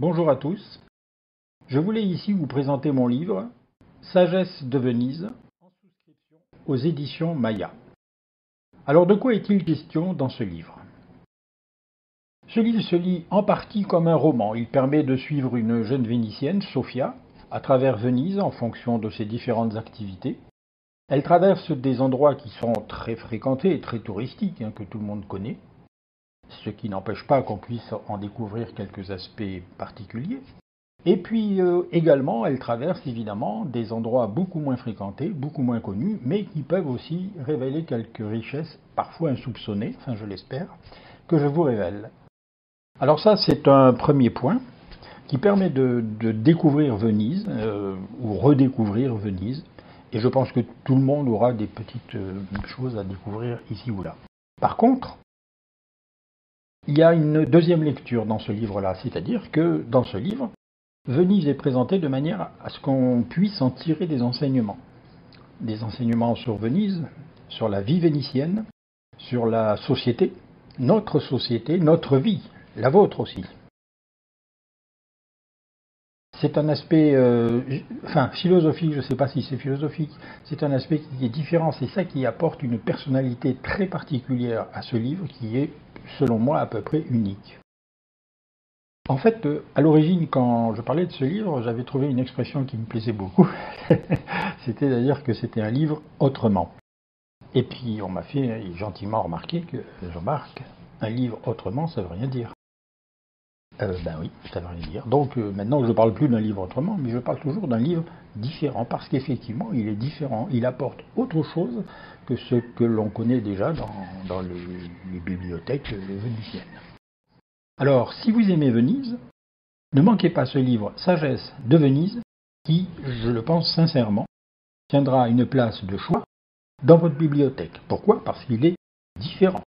Bonjour à tous. Je voulais ici vous présenter mon livre Sagesse de Venise en souscription aux éditions Maya. Alors de quoi est-il question dans ce livre? Ce livre se lit en partie comme un roman. Il permet de suivre une jeune Vénitienne, Sofia, à travers Venise en fonction de ses différentes activités. Elle traverse des endroits qui sont très fréquentés et très touristiques, que tout le monde connaît, ce qui n'empêche pas qu'on puisse en découvrir quelques aspects particuliers. Et puis également, elle traverse évidemment des endroits beaucoup moins fréquentés, beaucoup moins connus, mais qui peuvent aussi révéler quelques richesses, parfois insoupçonnées, enfin je l'espère, que je vous révèle. Alors ça, c'est un premier point qui permet de découvrir Venise, ou redécouvrir Venise, et je pense que tout le monde aura des petites choses à découvrir ici ou là. Par contre, il y a une deuxième lecture dans ce livre-là, c'est-à-dire que dans ce livre, Venise est présentée de manière à ce qu'on puisse en tirer des enseignements. Des enseignements sur Venise, sur la vie vénitienne, sur la société, notre vie, la vôtre aussi. C'est un aspect, philosophique, je ne sais pas si c'est philosophique, c'est un aspect qui est différent, c'est ça qui apporte une personnalité très particulière à ce livre qui est, selon moi, à peu près unique. En fait, à l'origine, quand je parlais de ce livre, j'avais trouvé une expression qui me plaisait beaucoup. C'était d'ailleurs que c'était un livre autrement. Et puis on m'a fait gentiment remarquer que, Jean-Marc, un livre autrement, ça veut rien dire. Ben oui, ça veut rien dire. Donc maintenant, je ne parle plus d'un livre autrement, mais je parle toujours d'un livre différent, parce qu'effectivement, il est différent. Il apporte autre chose que ce que l'on connaît déjà dans les bibliothèques vénitiennes. Alors, si vous aimez Venise, ne manquez pas ce livre Sagesse de Venise, qui, je le pense sincèrement, tiendra une place de choix dans votre bibliothèque. Pourquoi? Parce qu'il est différent.